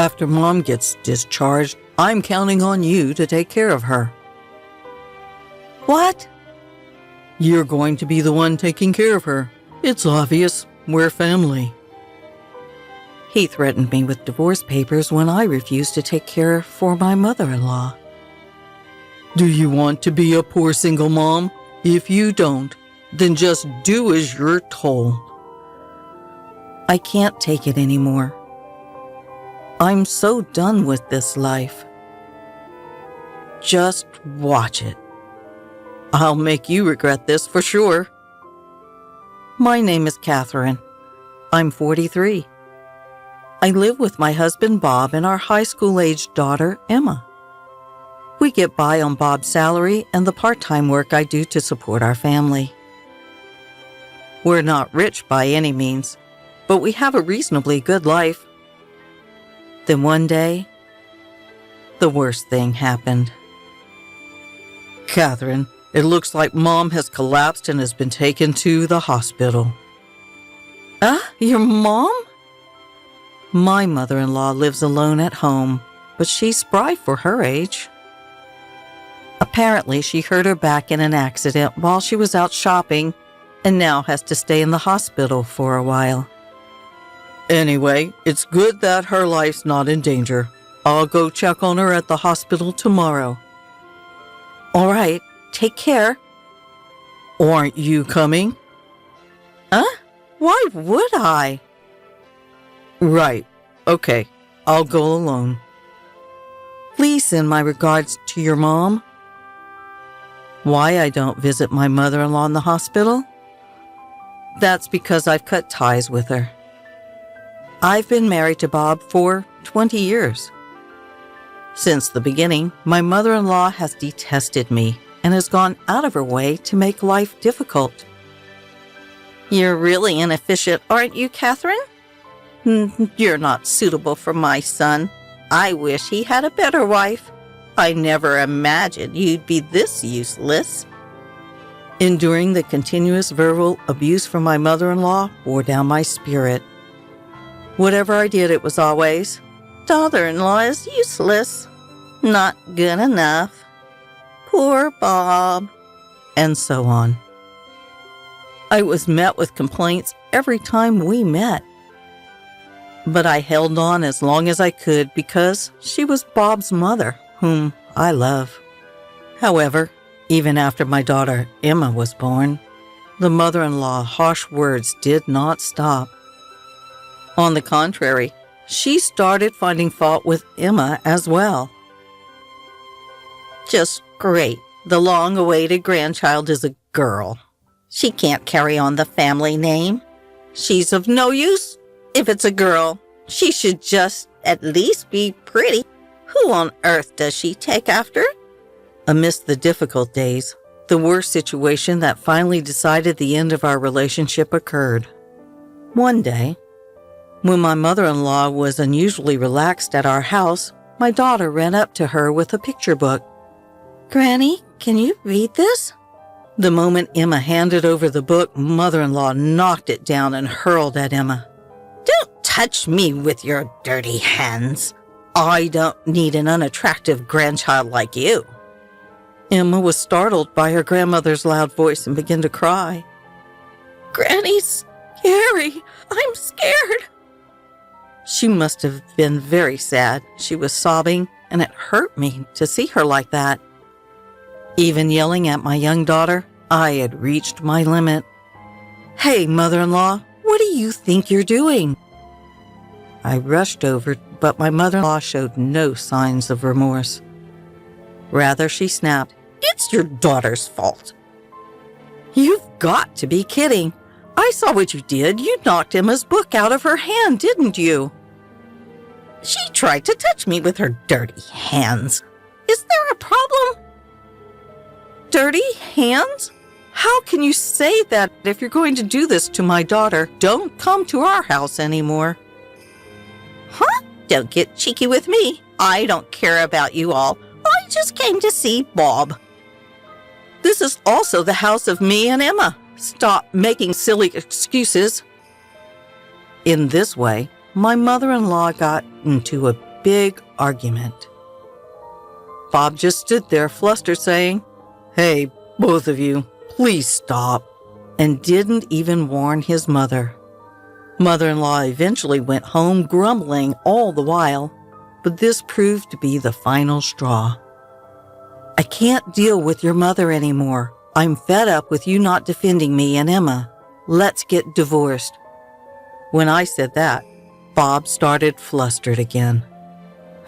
After Mom gets discharged, I'm counting on you to take care of her. What? You're going to be the one taking care of her. It's obvious. We're family. He threatened me with divorce papers when I refused to take care for my mother-in-law. Do you want to be a poor single mom? If you don't, then just do as you're told. I can't take it anymore. I'm so done with this life. Just watch it. I'll make you regret this for sure. My name is Catherine. I'm 43. I live with my husband Bob and our high school-aged daughter Emma. We get by on Bob's salary and the part-time work I do to support our family. We're not rich by any means, but we have a reasonably good life. Then one day, the worst thing happened. Catherine, it looks like Mom has collapsed and has been taken to the hospital. Your mom? My mother-in-law lives alone at home, but she's spry for her age. Apparently, she hurt her back in an accident while she was out shopping and now has to stay in the hospital for a while. Anyway, it's good that her life's not in danger. I'll go check on her at the hospital tomorrow. All right, take care. Aren't you coming? Why would I? Right. Okay, I'll go alone. Please send my regards to your mom. Why I don't visit my mother-in-law in the hospital? That's because I've cut ties with her. I've been married to Bob for 20 years. Since the beginning, my mother-in-law has detested me and has gone out of her way to make life difficult. You're really inefficient, aren't you, Catherine? You're not suitable for my son. I wish he had a better wife. I never imagined you'd be this useless. Enduring the continuous verbal abuse from my mother-in-law wore down my spirit. Whatever I did, it was always, Daughter-in-law is useless. Not good enough. Poor Bob. And so on. I was met with complaints every time we met. But I held on as long as I could because she was Bob's mother, whom I love. However, even after my daughter Emma was born, the mother-in-law harsh words did not stop. On the contrary, she started finding fault with Emma as well. Just great. The long-awaited grandchild is a girl. She can't carry on the family name. She's of no use. If it's a girl, she should just at least be pretty. Who on earth does she take after? Amidst the difficult days, the worst situation that finally decided the end of our relationship occurred. One day, when my mother-in-law was unusually relaxed at our house, my daughter ran up to her with a picture book. Granny, can you read this? The moment Emma handed over the book, mother-in-law knocked it down and hurled at Emma. Don't touch me with your dirty hands. I don't need an unattractive grandchild like you. Emma was startled by her grandmother's loud voice and began to cry. Granny's scary. I'm scared. She must have been very sad. She was sobbing, and it hurt me to see her like that. Even yelling at my young daughter, I had reached my limit. Hey, mother-in-law, what do you think you're doing? I rushed over, but my mother-in-law showed no signs of remorse. Rather, she snapped, "It's your daughter's fault." You've got to be kidding. I saw what you did. You knocked Emma's book out of her hand, didn't you? She tried to touch me with her dirty hands. Is there a problem? Dirty hands? How can you say that? If you're going to do this to my daughter, don't come to our house anymore. Huh? Don't get cheeky with me. I don't care about you all. I just came to see Bob. This is also the house of me and Emma. Stop making silly excuses. In this way, my mother-in-law got into a big argument. Bob just stood there flustered saying, "Hey, both of you, please stop," and didn't even warn his mother. Mother-in-law eventually went home grumbling all the while, but this proved to be the final straw. "I can't deal with your mother anymore. I'm fed up with you not defending me and Emma. Let's get divorced." When I said that, Bob started flustered again.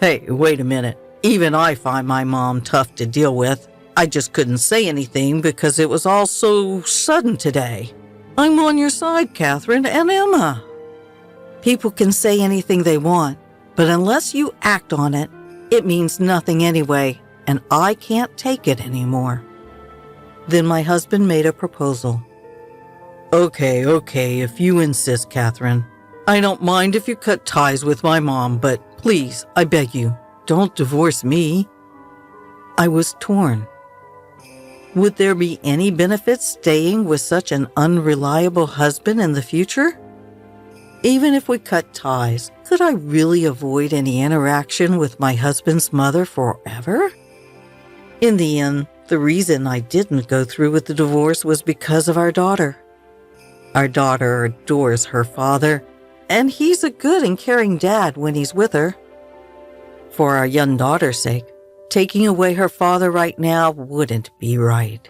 "Hey, wait a minute. Even I find my mom tough to deal with. I just couldn't say anything because it was all so sudden today. I'm on your side, Catherine and Emma." People can say anything they want, but unless you act on it, it means nothing anyway, and I can't take it anymore. Then my husband made a proposal. Okay, if you insist, Catherine. I don't mind if you cut ties with my mom, but please, I beg you, don't divorce me." I was torn. Would there be any benefit staying with such an unreliable husband in the future? Even if we cut ties, could I really avoid any interaction with my husband's mother forever? In the end, the reason I didn't go through with the divorce was because of our daughter. Our daughter adores her father, and he's a good and caring dad when he's with her. For our young daughter's sake, taking away her father right now wouldn't be right.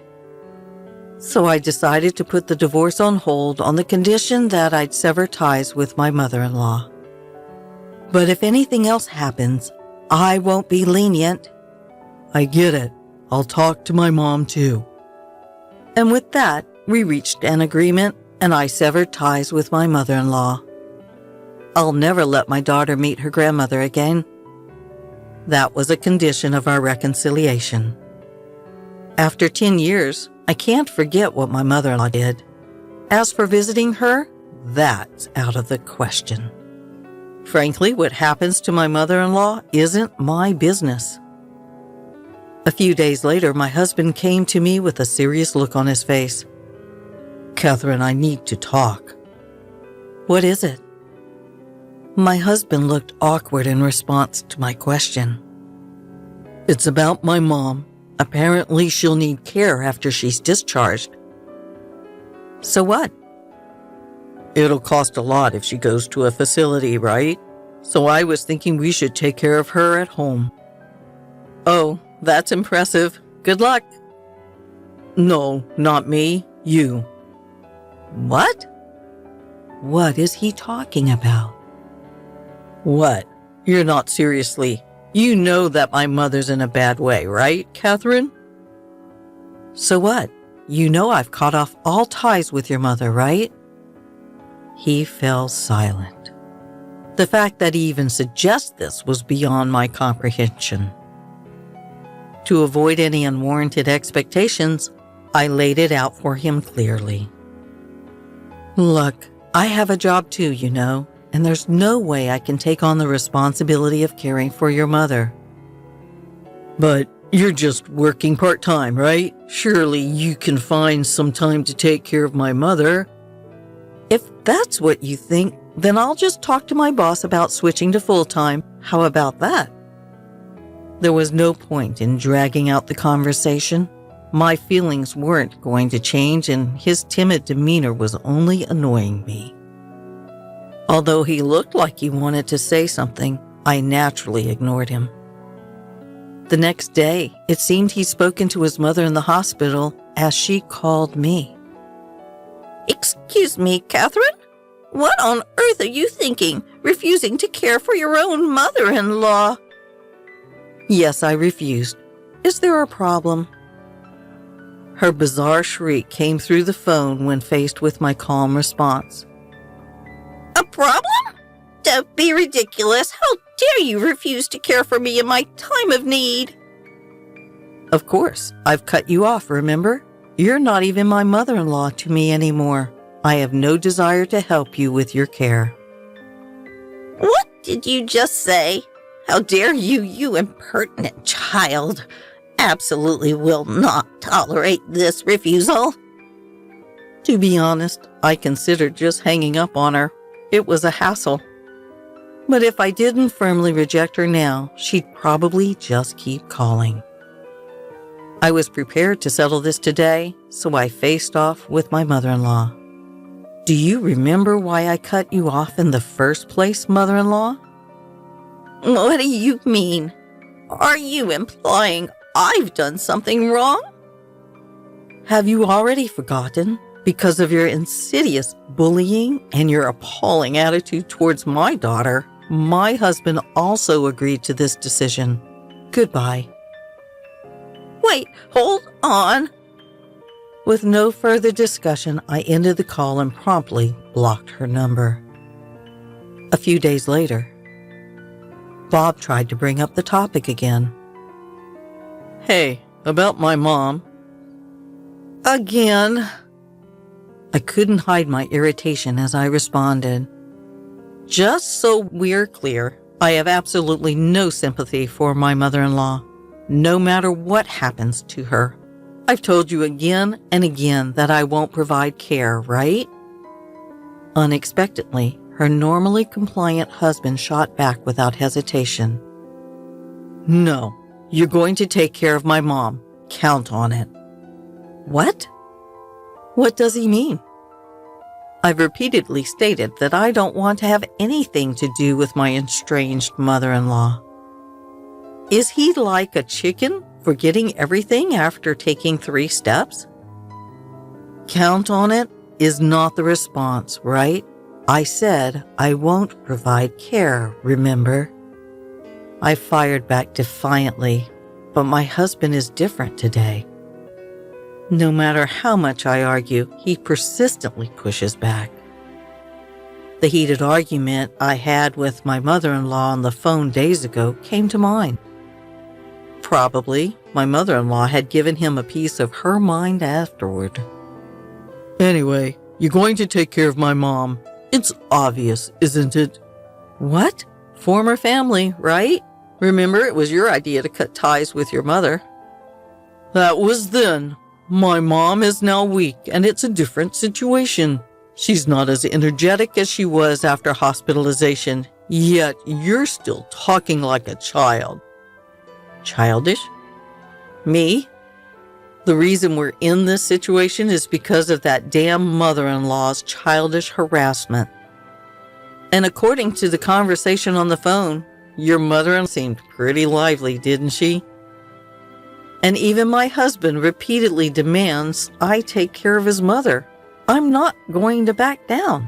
So I decided to put the divorce on hold on the condition that I'd sever ties with my mother-in-law. But if anything else happens, I won't be lenient. "I get it. I'll talk to my mom too." And with that, we reached an agreement, and I severed ties with my mother-in-law. I'll never let my daughter meet her grandmother again. That was a condition of our reconciliation. After 10 years, I can't forget what my mother-in-law did. As for visiting her, that's out of the question. Frankly, what happens to my mother-in-law isn't my business. A few days later, my husband came to me with a serious look on his face. "Catherine, I need to talk." "What is it?" My husband looked awkward in response to my question. "It's about my mom. Apparently, she'll need care after she's discharged." "So what?" "It'll cost a lot if she goes to a facility, right? So I was thinking we should take care of her at home." "Oh, that's impressive. Good luck." "No, not me. You." "What? What is he talking about?" "What? You're not seriously. You know that my mother's in a bad way, right, Catherine?" "So what? You know I've cut off all ties with your mother, right?" He fell silent. The fact that he even suggests this was beyond my comprehension. To avoid any unwarranted expectations, I laid it out for him clearly. "Look, I have a job too, you know, and there's no way I can take on the responsibility of caring for your mother." "But you're just working part-time, right? Surely you can find some time to take care of my mother." "If that's what you think, then I'll just talk to my boss about switching to full-time. How about that?" There was no point in dragging out the conversation. My feelings weren't going to change, and his timid demeanor was only annoying me. Although he looked like he wanted to say something, I naturally ignored him. The next day, it seemed he'd spoken to his mother in the hospital as she called me. "Excuse me, Catherine? What on earth are you thinking, refusing to care for your own mother-in-law?" Yes, I refused. Is there a problem? Her bizarre shriek came through the phone when faced with my calm response. "A problem? Don't be ridiculous. How dare you refuse to care for me in my time of need?" "Of course, I've cut you off, remember? You're not even my mother-in-law to me anymore. I have no desire to help you with your care." "What did you just say? How dare you, you impertinent child! Absolutely will not tolerate this refusal." To be honest, I considered just hanging up on her. It was a hassle. But if I didn't firmly reject her now, she'd probably just keep calling. I was prepared to settle this today, so I faced off with my mother-in-law. Do you remember why I cut you off in the first place, mother-in-law? What do you mean? Are you implying I've done something wrong? Have you already forgotten? Because of your insidious bullying and your appalling attitude towards my daughter, my husband also agreed to this decision. Goodbye. Wait, hold on. With no further discussion, I ended the call and promptly blocked her number. A few days later, Bob tried to bring up the topic again. Hey, about my mom. Again. I couldn't hide my irritation as I responded. Just so we're clear, I have absolutely no sympathy for my mother-in-law, no matter what happens to her. I've told you again and again that I won't provide care, right? Unexpectedly, her normally compliant husband shot back without hesitation. No, you're going to take care of my mom. Count on it. What? What does he mean? I've repeatedly stated that I don't want to have anything to do with my estranged mother-in-law. Is he like a chicken, forgetting everything after taking 3 steps? Count on it is not the response, right? I said I won't provide care, remember? I fired back defiantly, but my husband is different today. No matter how much I argue, he persistently pushes back. The heated argument I had with my mother-in-law on the phone days ago came to mind. Probably, my mother-in-law had given him a piece of her mind afterward. Anyway, you're going to take care of my mom. It's obvious, isn't it? What? Former family, right? Remember, it was your idea to cut ties with your mother. That was then. My mom is now weak, and it's a different situation. She's not as energetic as she was after hospitalization, yet you're still talking like a child. Childish? Me? The reason we're in this situation is because of that damn mother-in-law's childish harassment. And according to the conversation on the phone, your mother-in-law seemed pretty lively, didn't she? And even my husband repeatedly demands I take care of his mother. I'm not going to back down.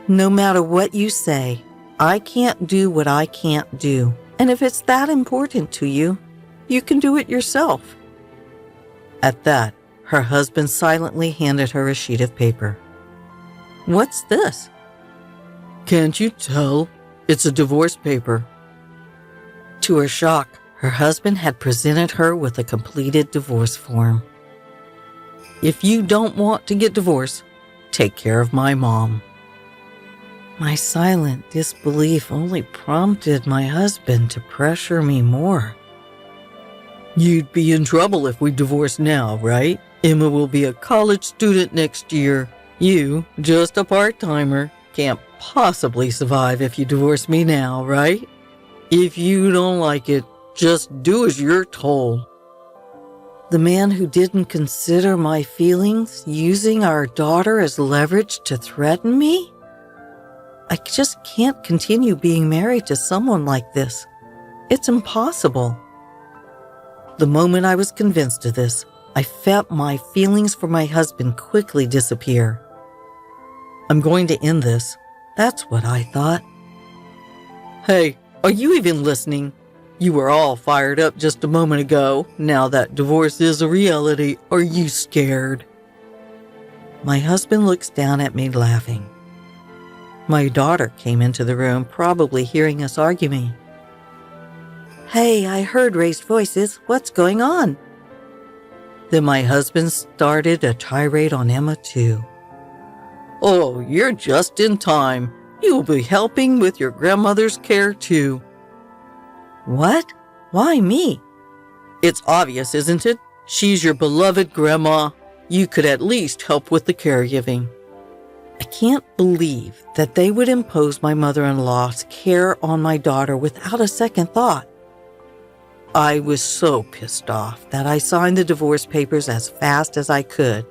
No matter what you say, I can't do what I can't do. And if it's that important to you, you can do it yourself. At that, her husband silently handed her a sheet of paper. What's this? Can't you tell? It's a divorce paper. To her shock, her husband had presented her with a completed divorce form. If you don't want to get divorced, take care of my mom. My silent disbelief only prompted my husband to pressure me more. You'd be in trouble if we divorce now, right? Emma will be a college student next year. You, just a part-timer, can't possibly survive if you divorce me now, right? If you don't like it, just do as you're told. The man who didn't consider my feelings using our daughter as leverage to threaten me? I just can't continue being married to someone like this. It's impossible. The moment I was convinced of this, I felt my feelings for my husband quickly disappear. I'm going to end this. That's what I thought. Hey, are you even listening? You were all fired up just a moment ago. Now that divorce is a reality, are you scared? My husband looks down at me laughing. My daughter came into the room, probably hearing us arguing. Hey, I heard raised voices. What's going on? Then my husband started a tirade on Emma too. Oh, you're just in time. You'll be helping with your grandmother's care too. What? Why me? It's obvious, isn't it? She's your beloved grandma. You could at least help with the caregiving. I can't believe that they would impose my mother-in-law's care on my daughter without a second thought. I was so pissed off that I signed the divorce papers as fast as I could.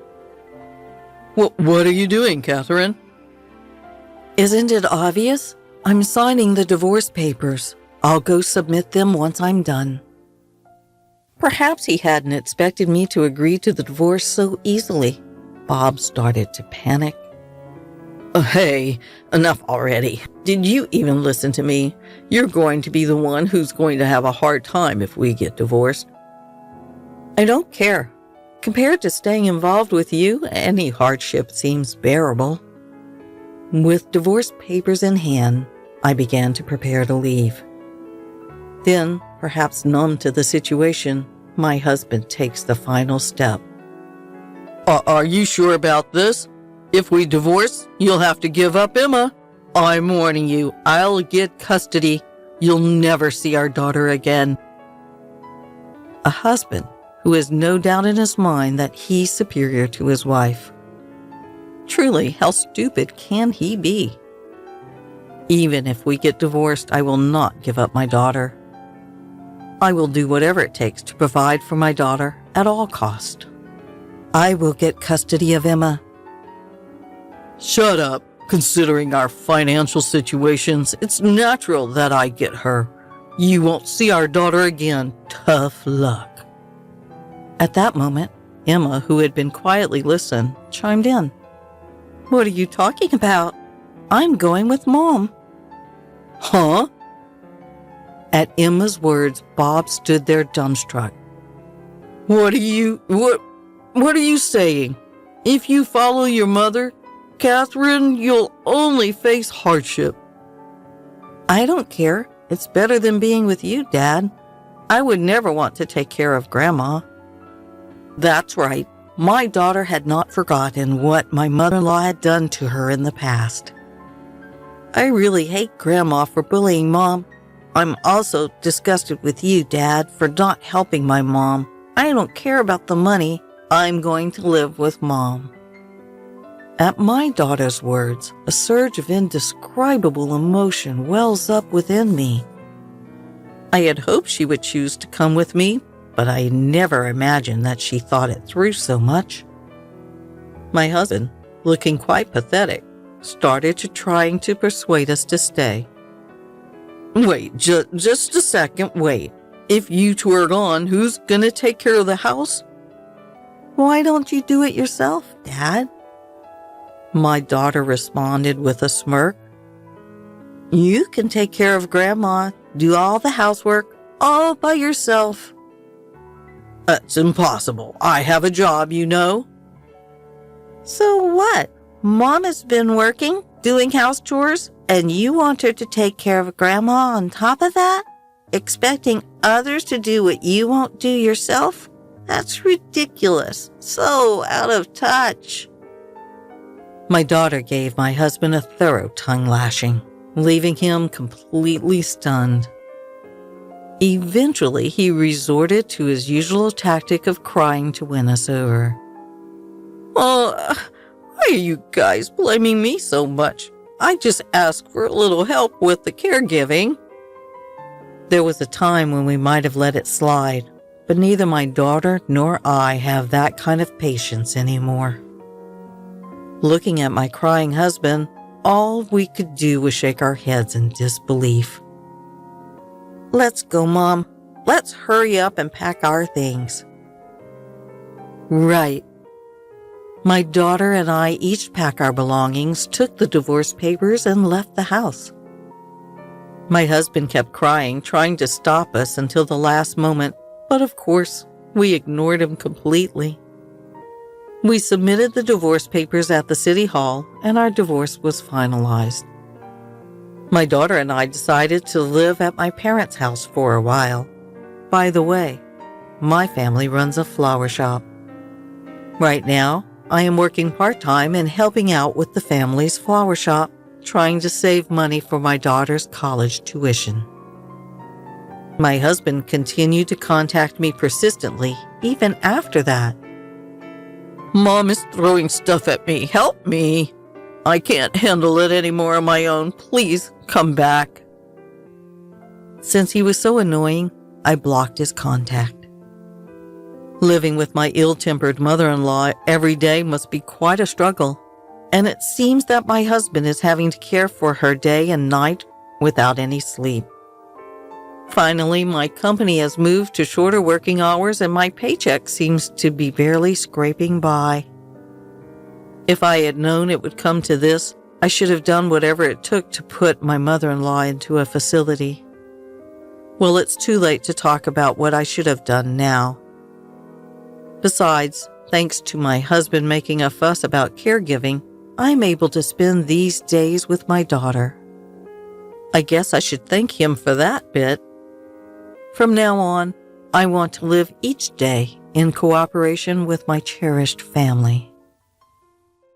What are you doing, Catherine? Isn't it obvious? I'm signing the divorce papers. I'll go submit them once I'm done. Perhaps he hadn't expected me to agree to the divorce so easily. Bob started to panic. Hey, enough already. Did you even listen to me? You're going to be the one who's going to have a hard time if we get divorced. I don't care. Compared to staying involved with you, any hardship seems bearable. With divorce papers in hand, I began to prepare to leave. Then, perhaps numb to the situation, my husband takes the final step. Are you sure about this? If we divorce, you'll have to give up Emma. I'm warning you, I'll get custody. You'll never see our daughter again. A husband who has no doubt in his mind that he's superior to his wife. Truly, how stupid can he be? Even if we get divorced, I will not give up my daughter. I will do whatever it takes to provide for my daughter at all cost. I will get custody of Emma. Shut up. Considering our financial situations, it's natural that I get her. You won't see our daughter again. Tough luck. At that moment, Emma, who had been quietly listening, chimed in. What are you talking about? I'm going with Mom. Huh? At Emma's words, Bob stood there dumbstruck. What are you saying? If you follow your mother, Catherine, you'll only face hardship. I don't care. It's better than being with you, Dad. I would never want to take care of Grandma. That's right. My daughter had not forgotten what my mother-in-law had done to her in the past. I really hate Grandma for bullying Mom. I'm also disgusted with you, Dad, for not helping my mom. I don't care about the money. I'm going to live with Mom. At my daughter's words, a surge of indescribable emotion wells up within me. I had hoped she would choose to come with me, but I never imagined that she thought it through so much. My husband, looking quite pathetic, started trying to persuade us to stay. Wait, just a second, wait. If you two are gone, who's gonna take care of the house? Why don't you do it yourself, Dad? My daughter responded with a smirk. You can take care of Grandma, do all the housework, all by yourself. That's impossible. I have a job, you know. So what? Mom has been working, doing house chores, and you want her to take care of Grandma on top of that? Expecting others to do what you won't do yourself? That's ridiculous. So out of touch. My daughter gave my husband a thorough tongue lashing, leaving him completely stunned. Eventually, he resorted to his usual tactic of crying to win us over. Why are you guys blaming me so much? I just asked for a little help with the caregiving. There was a time when we might have let it slide, but neither my daughter nor I have that kind of patience anymore. Looking at my crying husband, all we could do was shake our heads in disbelief. Let's go, Mom. Let's hurry up and pack our things. Right. My daughter and I each packed our belongings, took the divorce papers, and left the house. My husband kept crying, trying to stop us until the last moment, but of course, we ignored him completely. We submitted the divorce papers at the city hall, and our divorce was finalized. My daughter and I decided to live at my parents' house for a while. By the way, my family runs a flower shop. Right now, I am working part-time and helping out with the family's flower shop, trying to save money for my daughter's college tuition. My husband continued to contact me persistently, even after that. Mom is throwing stuff at me. Help me. I can't handle it anymore on my own. Please come back." Since he was so annoying, I blocked his contact. Living with my ill-tempered mother-in-law every day must be quite a struggle, and it seems that my husband is having to care for her day and night without any sleep. Finally, my company has moved to shorter working hours and my paycheck seems to be barely scraping by. If I had known it would come to this, I should have done whatever it took to put my mother-in-law into a facility. Well, it's too late to talk about what I should have done now. Besides, thanks to my husband making a fuss about caregiving, I'm able to spend these days with my daughter. I guess I should thank him for that bit. From now on, I want to live each day in cooperation with my cherished family.